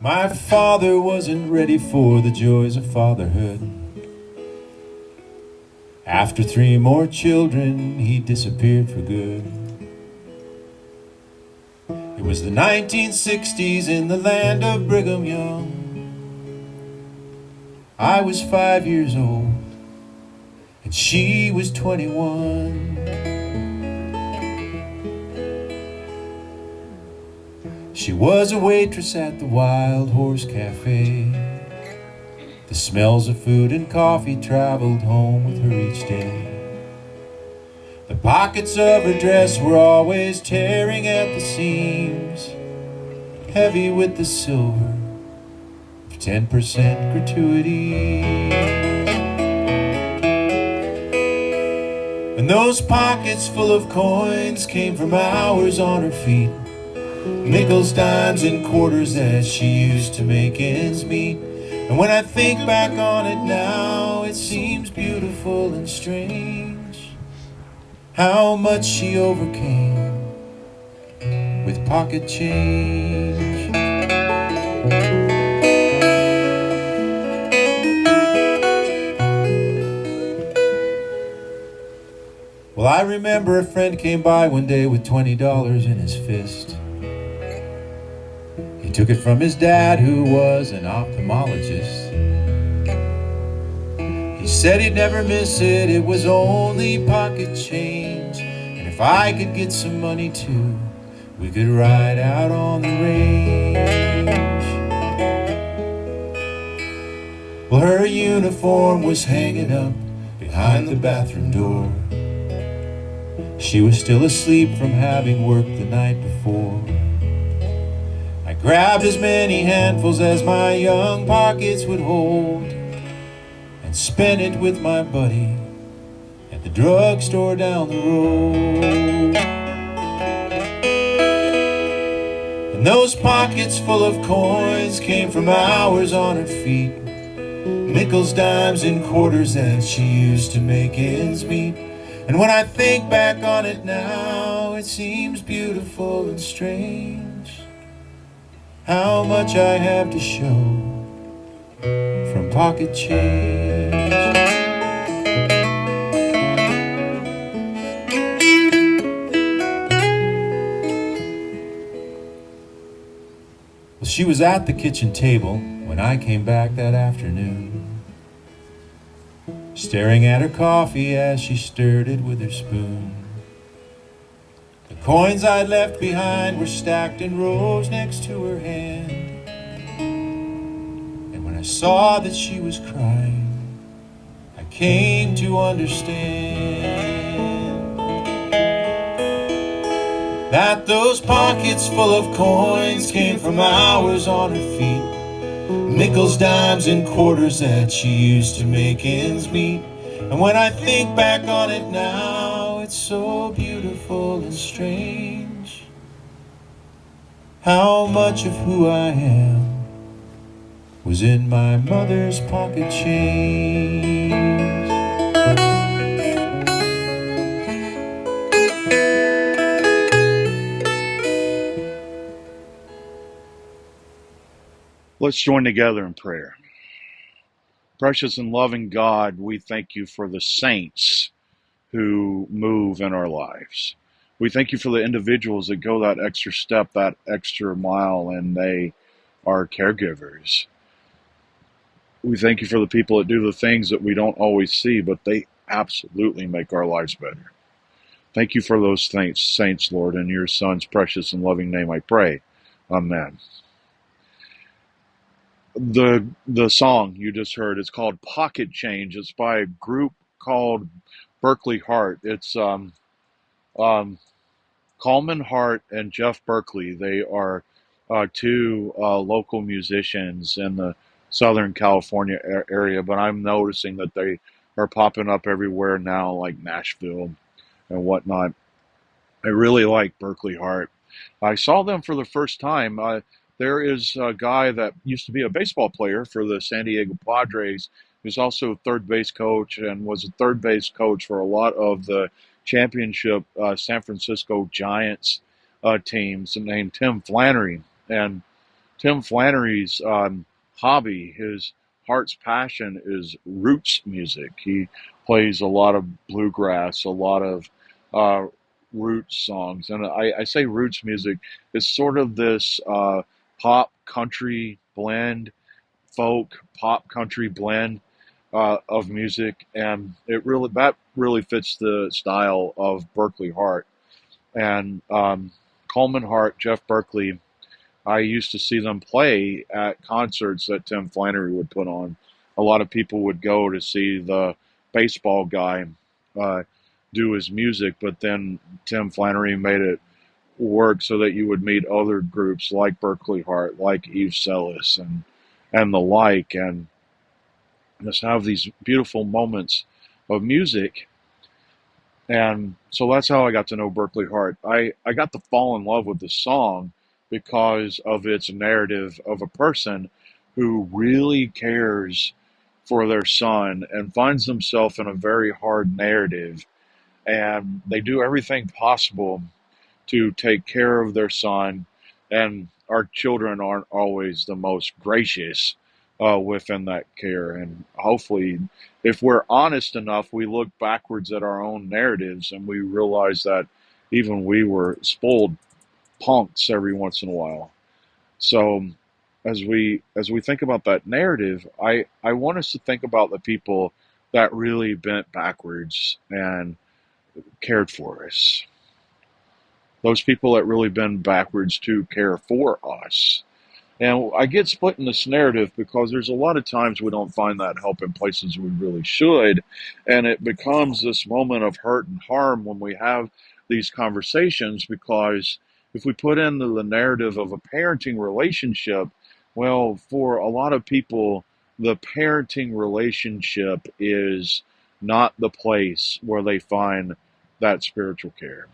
My father wasn't ready for the joys of fatherhood. After 3 more children, he disappeared for good. It was the 1960s in the land of Brigham Young. I was 5 years old, and she was 21. She was a waitress at the Wild Horse Cafe. The smells of food and coffee traveled home with her each day. The pockets of her dress were always tearing at the seams, heavy with the silver of 10% gratuity. And those pockets full of coins came from hours on her feet, nickels, dimes, and quarters that she used to make ends meet. And when I think back on it now, it seems beautiful and strange how much she overcame with pocket change. Well, I remember a friend came by one day with $20 in his fist. He took it from his dad, who was an ophthalmologist. He said he'd never miss it, it was only pocket change. And if I could get some money too, we could ride out on the range. Well, her uniform was hanging up behind the bathroom door. She was still asleep from having worked the night before. I grabbed as many handfuls as my young pockets would hold and spent it with my buddy at the drugstore down the road. And those pockets full of coins came from hours on her feet, nickels, dimes, and quarters that she used to make ends meet. And when I think back on it now, it seems beautiful and strange how much I have to show from pocket change. Well, she was at the kitchen table when I came back that afternoon, staring at her coffee as she stirred it with her spoon. The coins I'd left behind were stacked in rows next to her hand. And when I saw that she was crying, I came to understand that those pockets full of coins came from hours on her feet, nickels, dimes, and quarters that she used to make ends meet. And when I think back on it now, it's so beautiful and strange how much of who I am was in my mother's pocket change. Let's join together in prayer. Precious and loving God, we thank you for the saints who move in our lives. We thank you for the individuals that go that extra step, that extra mile, and they are caregivers. We thank you for the people that do the things that we don't always see, but they absolutely make our lives better. Thank you for those saints, Lord. In your Son's precious and loving name I pray. Amen. The song you just heard is called Pocket Change. It's by a group called Berkeley Hart. It's Coleman Hart and Jeff Berkeley. They are two local musicians in the Southern California area, but I'm noticing that they are popping up everywhere now, like Nashville and whatnot. I really like Berkeley Hart. I saw them for the first time. There is a guy that used to be a baseball player for the San Diego Padres, who's also a third base coach and was a third base coach for a lot of the championship San Francisco Giants teams, named Tim Flannery. And Tim Flannery's hobby, his heart's passion is roots music. He plays a lot of bluegrass, a lot of uh, roots songs. And I say roots music is sort of this pop country blend, folk pop country blend of music. And that really fits the style of Berkeley Hart. And Coleman Hart, Jeff Berkeley, I used to see them play at concerts that Tim Flannery would put on. A lot of people would go to see the baseball guy uh, do his music, but then Tim Flannery made it work so that you would meet other groups like Berkeley Hart, like Eve Sellis, and the like, and just have these beautiful moments of music. And so that's how I got to know Berkeley Hart. I got to fall in love with the song because of its narrative of a person who really cares for their son and finds themselves in a very hard narrative. And they do everything possible to take care of their son. And our children aren't always the most gracious within that care. And hopefully, if we're honest enough, we look backwards at our own narratives and we realize that even we were spoiled punks every once in a while. So as we think about that narrative, I want us to think about the people that really bent backwards and cared for us. Those people that really bend backwards to care for us. And I get split in this narrative because there's a lot of times we don't find that help in places we really should. And it becomes this moment of hurt and harm when we have these conversations because if we put in the narrative of a parenting relationship, well, for a lot of people, the parenting relationship is not the place where they find that spiritual care.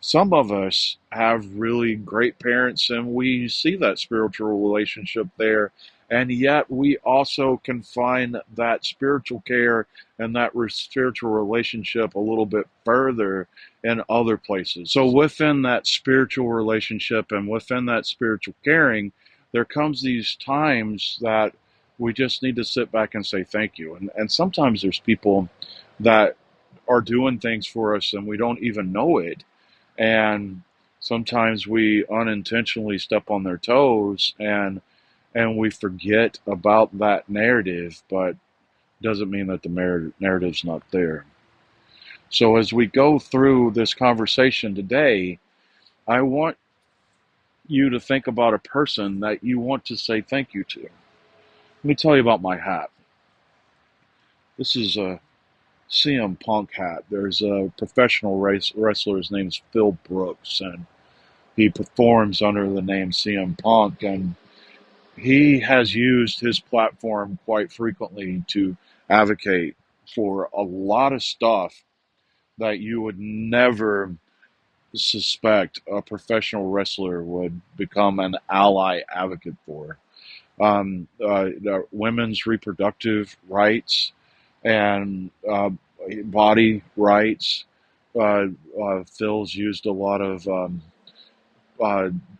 Some of us have really great parents and we see that spiritual relationship there. And yet we also can find that spiritual care and that spiritual relationship a little bit further in other places. So within that spiritual relationship and within that spiritual caring, there comes these times that we just need to sit back and say thank you. And sometimes there's people that are doing things for us and we don't even know it, and sometimes we unintentionally step on their toes and we forget about that narrative, but doesn't mean that the narrative's not there. So as we go through this conversation today, I want you to think about a person that you want to say thank you to. Let me tell you about my hat. This is a CM Punk hat. There's a professional wrestler. His name's Phil Brooks, and he performs under the name CM Punk, and he has used his platform quite frequently to advocate for a lot of stuff that you would never suspect a professional wrestler would become an ally advocate for. The women's reproductive rights and body rights. Phil's used a lot of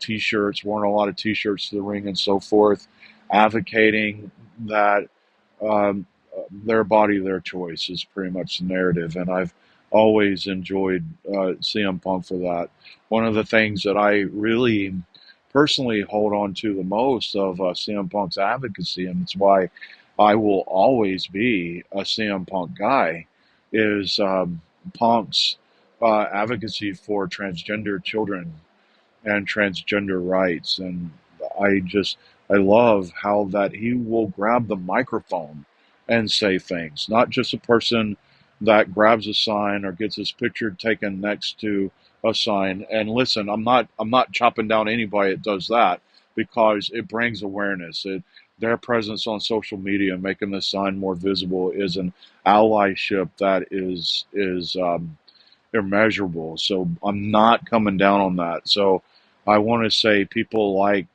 t-shirts, worn a lot of t-shirts to the ring and so forth, advocating that um, their body, their choice is pretty much the narrative. And I've always enjoyed CM Punk for that. One of the things that I really personally hold on to the most of CM Punk's advocacy, and it's why I will always be a CM Punk guy, is Punk's advocacy for transgender children and transgender rights. And I love how that he will grab the microphone and say things, not just a person that grabs a sign or gets his picture taken next to a sign. And listen, I'm not chopping down anybody that does that because it brings awareness. Their presence on social media, making the sign more visible, is an allyship that is immeasurable. So I'm not coming down on that. So I want to say people like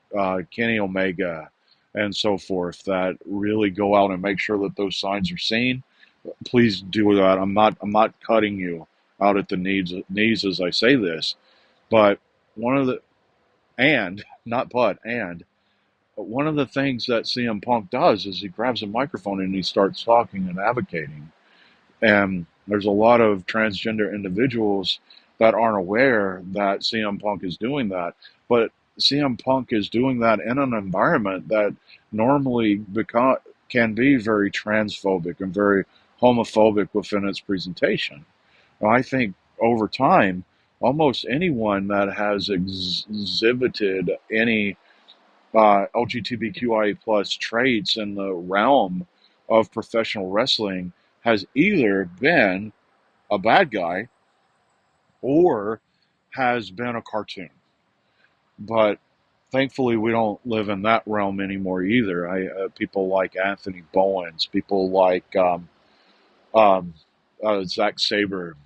Kenny Omega and so forth that really go out and make sure that those signs are seen. Please do that. I'm not cutting you out at the knees as I say this, but one of the and not but, and one of the things that CM Punk does is he grabs a microphone and he starts talking and advocating. And there's a lot of transgender individuals that aren't aware that CM Punk is doing that. But CM Punk is doing that in an environment that normally can be very transphobic and very homophobic within its presentation. And I think over time, almost anyone that has exhibited any LGBTQIA plus traits in the realm of professional wrestling has either been a bad guy or has been a cartoon. But thankfully, we don't live in that realm anymore either. People like Anthony Bowens, people like um, Zack Sabre,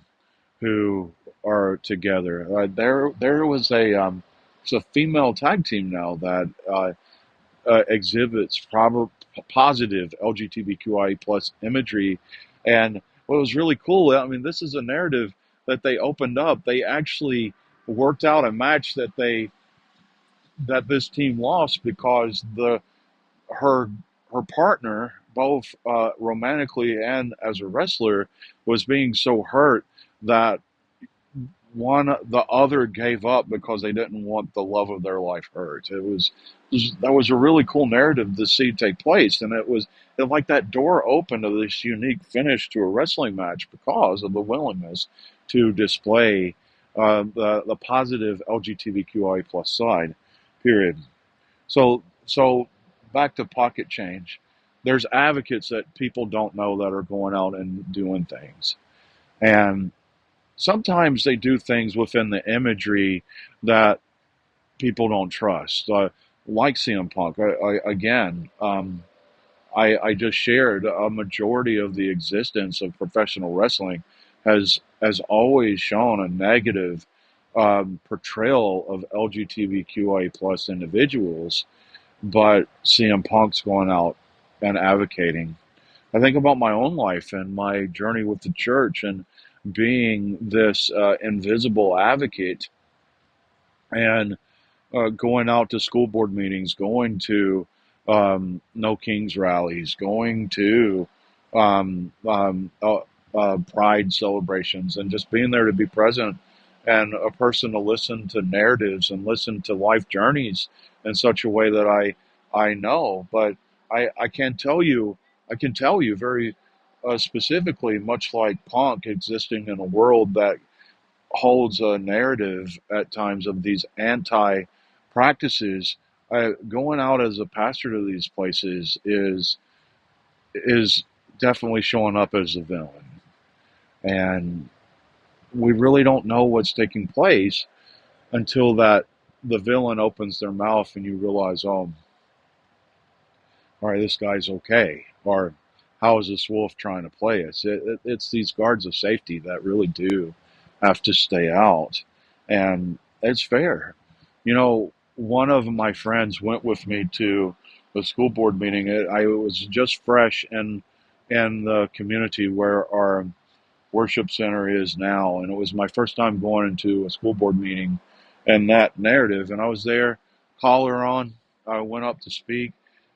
who are together. There was it's a female tag team now that exhibits positive LGBTQI plus imagery. And what was really cool, I mean, this is a narrative that they opened up. They actually worked out a match that this team lost because her her partner, both romantically and as a wrestler, was being so hurt that the other gave up because they didn't want the love of their life hurt. That was a really cool narrative to see take place, and it like that door opened to this unique finish to a wrestling match because of the willingness to display the positive LGBTQI plus side. Period. So back to pocket change. There's advocates that people don't know that are going out and doing things, and sometimes they do things within the imagery that people don't trust, like CM Punk. I just shared a majority of the existence of professional wrestling has always shown a negative portrayal of LGBTQIA plus individuals, but CM Punk's going out and advocating. I think about my own life and my journey with the church and being this invisible advocate and going out to school board meetings, going to No Kings rallies, going to pride celebrations, and just being there to be present and a person to listen to narratives and listen to life journeys in such a way that I know. But I can tell you very specifically, much like Punk existing in a world that holds a narrative at times of these anti practices. Going out as a pastor to these places is definitely showing up as a villain, and we really don't know what's taking place until that the villain opens their mouth and you realize, oh, all right, this guy's okay, or how is this wolf trying to play us? It's these guards of safety that really do have to stay out, and it's fair. You know, one of my friends went with me to the school board meeting. I was just fresh in the community where our worship center is now, and it was my first time going into a school board meeting and that narrative. And I was there, collar on. I went up to speak,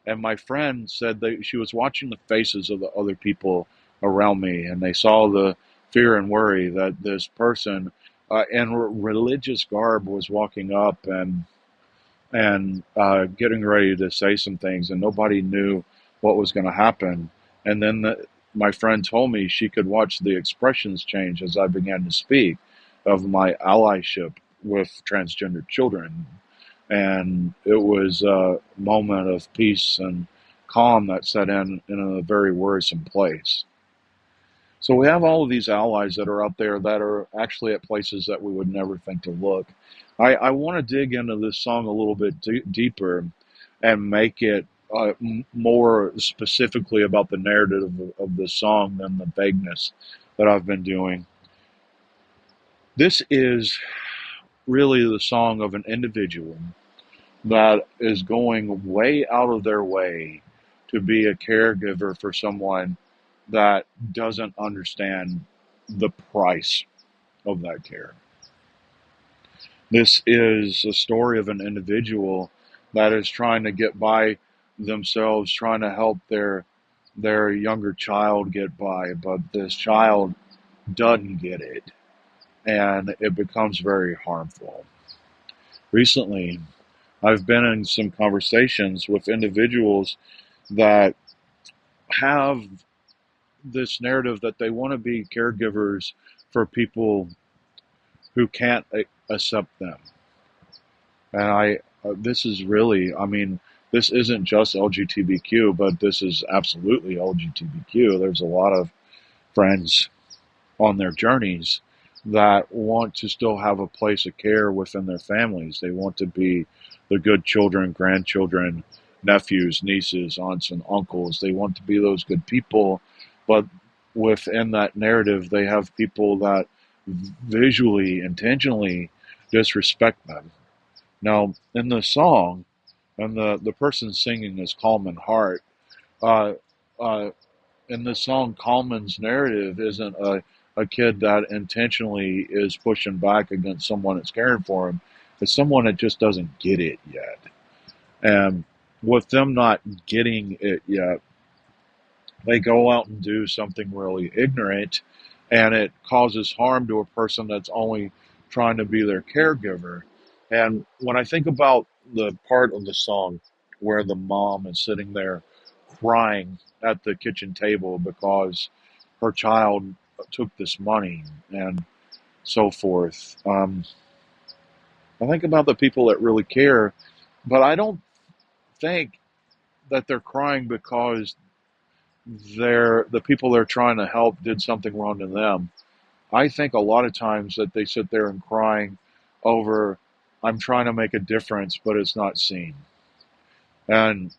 and my friend said that she was watching the faces of the other people around me, and they saw the fear and worry that this person in religious garb was walking up and getting ready to say some things, and nobody knew what was going to happen. And then my friend told me she could watch the expressions change as I began to speak of my allyship with transgender children. And it was a moment of peace and calm that set in a very worrisome place. So we have all of these allies that are out there that are actually at places that we would never think to look. I want to dig into this song a little bit deeper and make it more specifically about the narrative of the song than the vagueness that I've been doing. This is really the song of an individual that is going way out of their way to be a caregiver for someone that doesn't understand the price of that care. This is a story of an individual that is trying to get by themselves, trying to help their younger child get by, but this child doesn't get it, and it becomes very harmful. Recently, I've been in some conversations with individuals that have this narrative that they want to be caregivers for people who can't accept them. And this is really, I mean, this isn't just LGBTQ, but this is absolutely LGBTQ. There's a lot of friends on their journeys that want to still have a place of care within their families. They want to be the good children, grandchildren, nephews, nieces, aunts, and uncles. They want to be those good people, but within that narrative, they have people that visually, intentionally disrespect them. Now, in the song, and the person singing is Coleman Hart, uh, uh, in the song, Coleman's narrative isn't a kid that intentionally is pushing back against someone that's caring for him. It's someone that just doesn't get it yet. And with them not getting it yet, they go out and do something really ignorant, and it causes harm to a person that's only trying to be their caregiver. And when I think about the part of the song where the mom is sitting there crying at the kitchen table because her child took this money and so forth, I think about the people that really care, but I don't think that they're crying because the people they're trying to help did something wrong to them. I think a lot of times that they sit there and crying over, I'm trying to make a difference, but it's not seen. And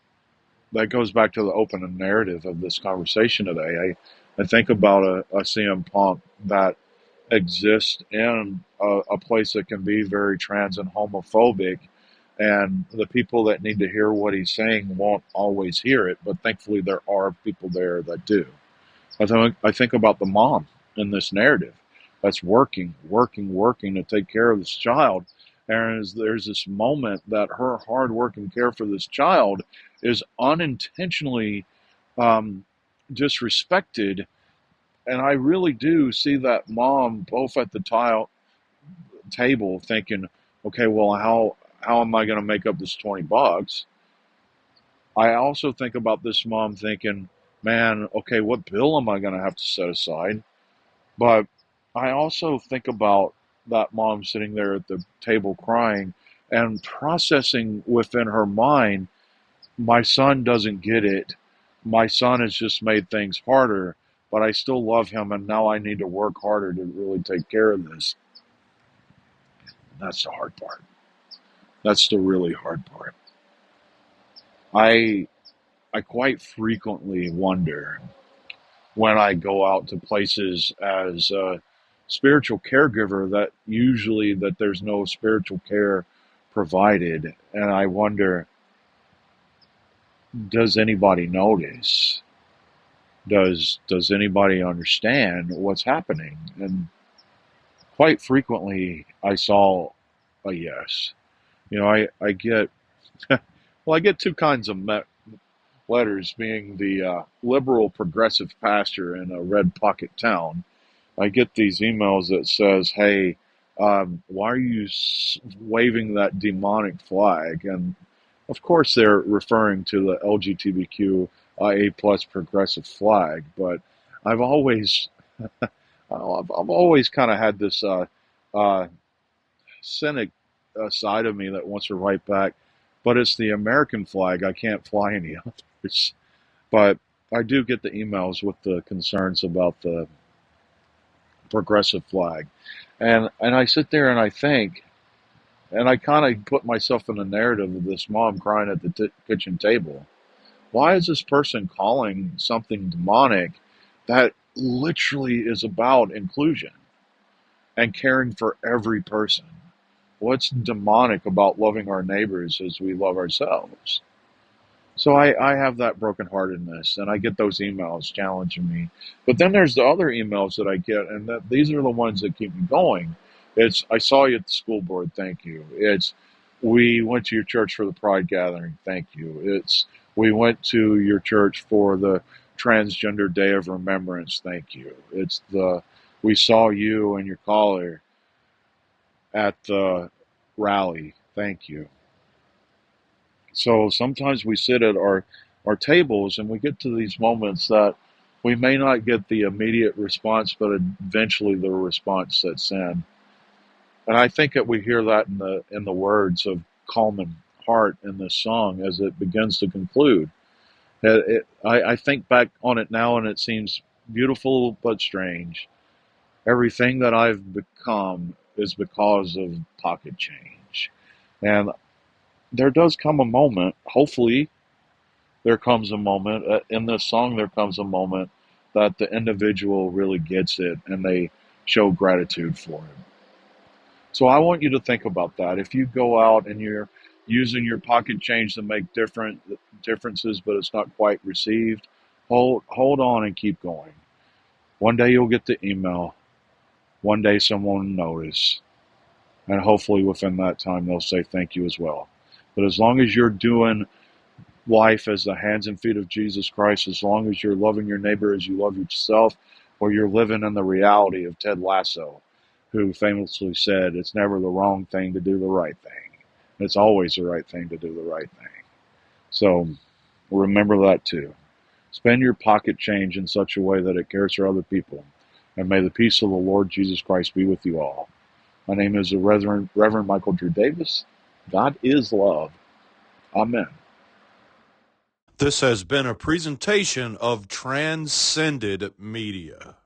that goes back to the open narrative of this conversation today. I think about a CM Punk that exists in a place that can be very trans and homophobic, and the people that need to hear what he's saying won't always hear it, but thankfully there are people there that do. I think about the mom in this narrative that's working to take care of this child. And there's this moment that her hard work and care for this child is unintentionally um, disrespected. And I really do see that mom both at the table thinking, okay, well, how am I going to make up this $20? I also think about this mom thinking, man, okay, what bill am I going to have to set aside? But I also think about that mom sitting there at the table crying and processing within her mind, my son doesn't get it. My son has just made things harder, but I still love him, and now I need to work harder to really take care of this. That's the hard part. That's the really hard part. I I quite frequently wonder when I go out to places as a spiritual caregiver that usually that there's no spiritual care provided, and I wonder, does anybody notice? Does anybody understand what's happening? And quite frequently I saw a yes. I get well, I get two kinds of letters, being the liberal progressive pastor in a red pocket town. I get these emails that says, "Hey, why are you waving that demonic flag?" And of course, they're referring to the LGBTQIA plus progressive flag. But I've always, I've always kind of had this uh, cynic side of me that wants to write back. But it's the American flag. I can't fly any others. But I do get the emails with the concerns about the progressive flag. And I sit there and I think, and I kind of put myself in the narrative of this mom crying at the kitchen table. Why is this person calling something demonic that literally is about inclusion and caring for every person? What's demonic about loving our neighbors as we love ourselves? So I have that brokenheartedness, and I get those emails challenging me. But then there's the other emails that I get, and these are the ones that keep me going. It's I saw you at the school board. Thank you. It's we went to your church for the pride gathering. Thank you. It's we went to your church for the transgender day of remembrance. Thank you. It's the we saw you and your caller at the rally. Thank you. So sometimes we sit at our tables and we get to these moments that we may not get the immediate response, but eventually the response sets in. And I think that we hear that in the words of Coleman Hart in this song as it begins to conclude. I think back on it now and it seems beautiful but strange. Everything that I've become is because of pocket change. And there does come a moment, hopefully, there comes a moment, in this song, there comes a moment that the individual really gets it and they show gratitude for it. So I want you to think about that. If you go out and you're using your pocket change to make differences, but it's not quite received, hold on and keep going. One day you'll get the email. One day someone will notice. And hopefully within that time they'll say thank you as well. But as long as you're doing life as the hands and feet of Jesus Christ, as long as you're loving your neighbor as you love yourself, or you're living in the reality of Ted Lasso, who famously said, it's never the wrong thing to do the right thing. It's always the right thing to do the right thing. So remember that too. Spend your pocket change in such a way that it cares for other people. And may the peace of the Lord Jesus Christ be with you all. My name is the Reverend Michael Drew Davis. God is love. Amen. This has been a presentation of Transcended Media.